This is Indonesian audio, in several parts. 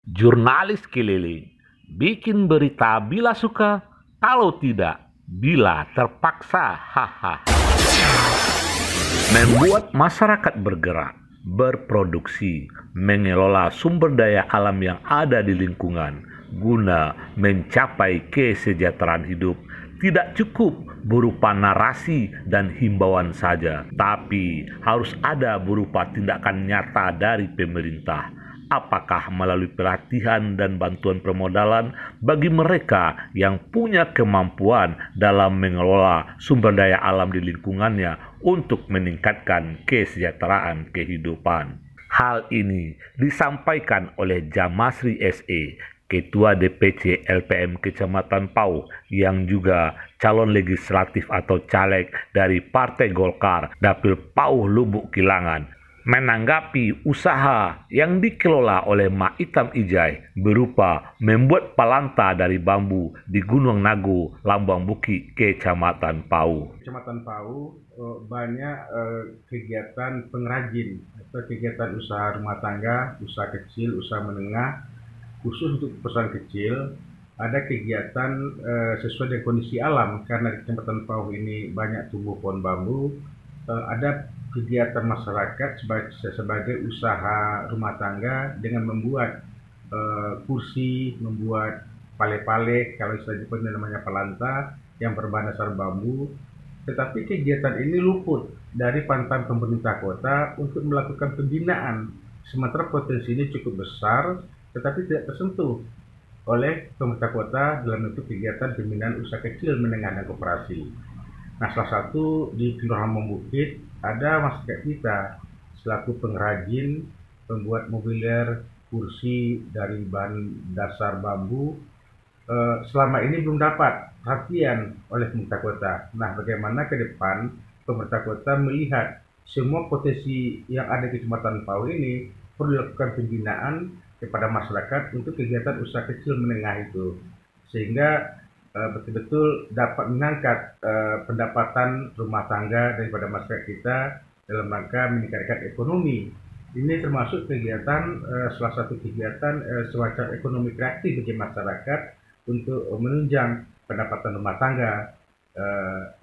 Jurnalis keliling, bikin berita bila suka, kalau tidak, bila terpaksa. Haha. Membuat masyarakat bergerak, berproduksi, mengelola sumber daya alam yang ada di lingkungan, guna mencapai kesejahteraan hidup, tidak cukup berupa narasi dan himbauan saja, tapi harus ada berupa tindakan nyata dari pemerintah. Apakah melalui pelatihan dan bantuan permodalan bagi mereka yang punya kemampuan dalam mengelola sumber daya alam di lingkungannya untuk meningkatkan kesejahteraan kehidupan. Hal ini disampaikan oleh Jamasri SE, Ketua DPC LPM Kecamatan Pauh yang juga calon legislatif atau caleg dari Partai Golkar Dapil Pauh Lubuk Kilangan, menanggapi usaha yang dikelola oleh Mak Itam Ijai berupa membuat palanta dari bambu di Gunung Nago, Lambang Bukit, Kecamatan Pauh. Kecamatan Pauh banyak kegiatan pengrajin atau kegiatan usaha rumah tangga, usaha kecil, usaha menengah, khusus untuk perusahaan kecil. Ada kegiatan sesuai dengan kondisi alam, karena di Kecamatan Pauh ini banyak tumbuh pohon bambu. Ada kegiatan masyarakat sebagai usaha rumah tangga dengan membuat kursi, membuat pale-pale, kalau istilah Jepang namanya palanta, yang berbahan dasar bambu. Tetapi kegiatan ini luput dari pantauan pemerintah kota untuk melakukan pembinaan, sementara potensi ini cukup besar tetapi tidak tersentuh oleh pemerintah kota dalam bentuk kegiatan pembinaan usaha kecil, menengah, dan koperasi. Nah, salah satu di Kelurahan Bukit ada masyarakat kita selaku pengrajin, pembuat mobilier, kursi dari bahan dasar bambu, selama ini belum dapat perhatian oleh pemerintah kota. Nah, bagaimana ke depan pemerintah kota melihat semua potensi yang ada di Kecamatan Pauh ini perlu dilakukan pembinaan kepada masyarakat untuk kegiatan usaha kecil menengah itu, sehingga betul-betul dapat mengangkat pendapatan rumah tangga daripada masyarakat kita dalam rangka meningkatkan ekonomi. Ini termasuk kegiatan salah satu kegiatan semacam ekonomi kreatif bagi masyarakat untuk menunjang pendapatan rumah tangga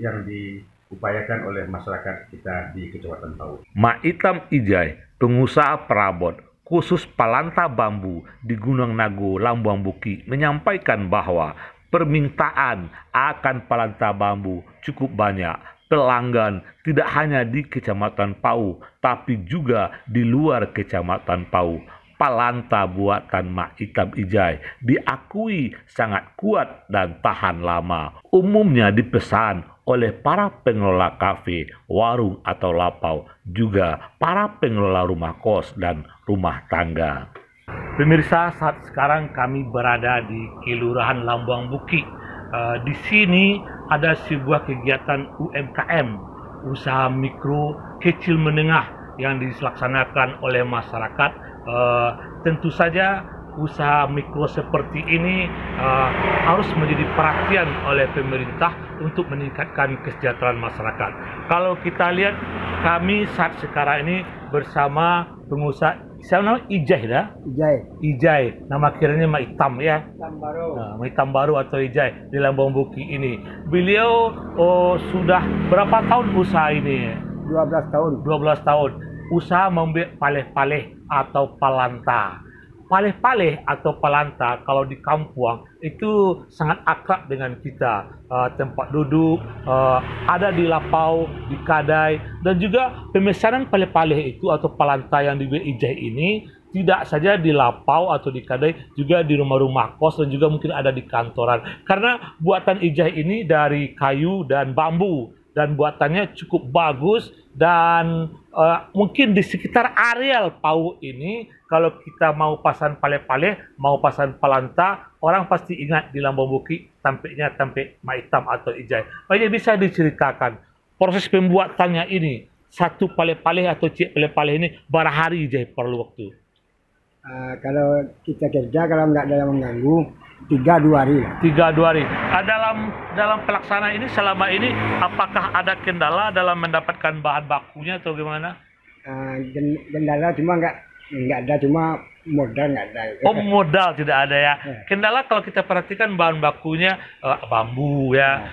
yang diupayakan oleh masyarakat kita di Kecamatan Pauh. Mak Itam Ijai, pengusaha perabot khusus palanta bambu di Gunung Nago, Lambang Bukit, menyampaikan bahwa permintaan akan palanta bambu cukup banyak. Pelanggan tidak hanya di Kecamatan Pauh, tapi juga di luar Kecamatan Pauh. Palanta buatan Mak Itam Ijai diakui sangat kuat dan tahan lama. Umumnya dipesan oleh para pengelola kafe, warung atau lapau, juga para pengelola rumah kos dan rumah tangga. Pemirsa, saat sekarang kami berada di Kelurahan Lambang Bukit. Di sini ada sebuah kegiatan UMKM, usaha mikro kecil menengah, yang dilaksanakan oleh masyarakat. Tentu saja usaha mikro seperti ini harus menjadi perhatian oleh pemerintah untuk meningkatkan kesejahteraan masyarakat. Kalau kita lihat, kami saat sekarang ini bersama pengusaha, siapa nama? Ijai dah? Ijai. Nama kiranya Mak Itam ya? Mak Itam baru atau Ijai di Lambang Bukit ini. Beliau sudah berapa tahun usaha ini? 12 tahun. 12 tahun. Usaha membuat paleh-paleh atau palanta. Paleh-paleh atau palanta kalau di kampung itu sangat akrab dengan kita. Tempat duduk, ada di lapau, di kadai, dan juga pemesanan paleh-paleh itu atau palanta yang dibuat Ijai ini tidak saja di lapau atau di kadai, juga di rumah-rumah kos dan juga mungkin ada di kantoran. Karena buatan Ijai ini dari kayu dan bambu, dan buatannya cukup bagus, dan mungkin di sekitar areal Pauh ini kalau kita mau pasang pale-pale, mau pasang palanta, orang pasti ingat di Lambang Bukit tampaknya tampik Mak Itam atau Ijai. Banyak bisa diceritakan proses pembuatannya ini. Satu pale-pale atau cik pale-pale ini berapa hari Ijai perlu waktu? Kalau kita kerja, kalau nggak ada yang mengganggu, 3-2 hari lah. 3-2 hari. Dalam pelaksanaan ini selama ini apakah ada kendala dalam mendapatkan bahan bakunya atau gimana? Kendala cuma nggak ada, cuma modal nggak ada. Oh, modal tidak ada ya. Ya. Kendala kalau kita perhatikan bahan bakunya bambu ya,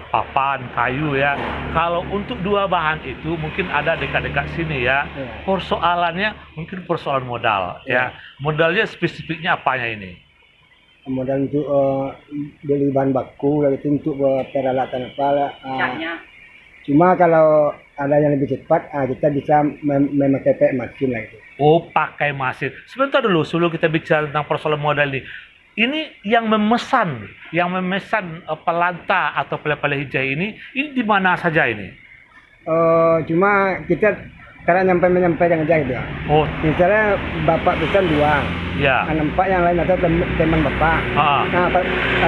papan, kayu ya. Kalau untuk dua bahan itu mungkin ada dekat-dekat sini ya. Ya. Persoalannya mungkin persoalan modal ya. Modalnya spesifiknya apanya ini? Modal untuk beli bahan baku, lalu itu untuk peralatan apa lah. Cuma kalau ada yang lebih cepat, kita bisa memakai mesin lah gitu. Oh, pakai mesin. Sebentar dulu, sebelum kita bicara tentang persoalan modal ini. Ini yang memesan pelanta atau pele-pele hijau ini di mana saja ini? Cuma kita cara menyampaikan aja gitu. Oh, Misalnya bapak pesan 2, ya. nampak yang lain atau teman bapak. Nah,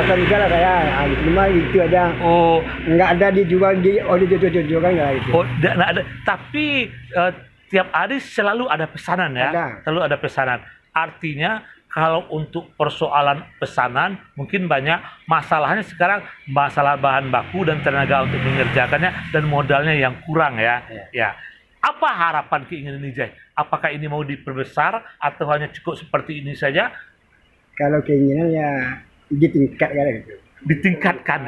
asal misalnya saya, cuma itu aja. Oh, Nggak ada dijual dijual kan nggak gitu. oh, nggak ada. Tapi tiap hari selalu ada pesanan ya. Ada. Selalu ada pesanan. Artinya kalau untuk persoalan pesanan mungkin banyak masalahnya sekarang masalah bahan baku dan tenaga untuk mengerjakannya dan modalnya yang kurang ya. Ya. Apa harapan keinginan Ijai? Apakah ini mau diperbesar atau hanya cukup seperti ini saja? Kalau keinginan ya ditingkatkan gitu. Ditingkatkan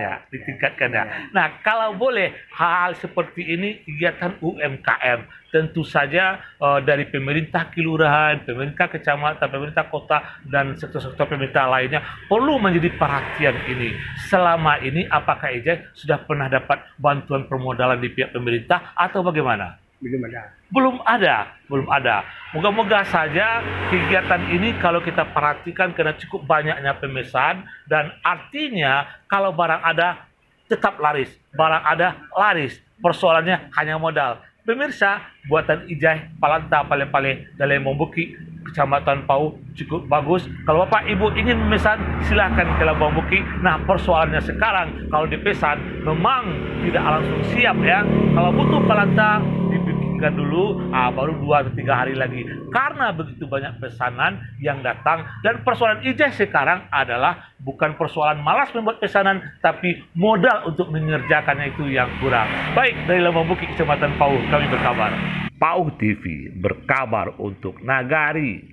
ya. Nah, kalau boleh hal seperti ini kegiatan UMKM tentu saja dari pemerintah kelurahan, pemerintah kecamatan, pemerintah kota dan sektor-sektor pemerintah lainnya perlu menjadi perhatian ini. Selama ini apakah Ijai sudah pernah dapat bantuan permodalan di pihak pemerintah atau bagaimana? Belum ada. Belum ada. Moga-moga saja kegiatan ini kalau kita perhatikan karena cukup banyaknya pemesan dan artinya kalau barang ada tetap laris. Barang ada laris. Persoalannya hanya modal. Pemirsa, buatan Ijai Palanta Pale-Pale dalam Mombuki, Kecamatan Pau cukup bagus. Kalau Bapak Ibu ingin memesan, silahkan ke Lambang Buki. Nah, persoalannya sekarang kalau dipesan memang tidak langsung siap ya. Kalau butuh palanta dibikinkan dulu, baru 2 atau 3 hari lagi. Karena begitu banyak pesanan yang datang dan persoalan Ijai sekarang adalah bukan persoalan malas membuat pesanan, tapi modal untuk mengerjakannya itu yang kurang. Baik, dari Lambang Buki, Kecamatan Pau, kami berkabar. Pau TV berkabar untuk Nagari.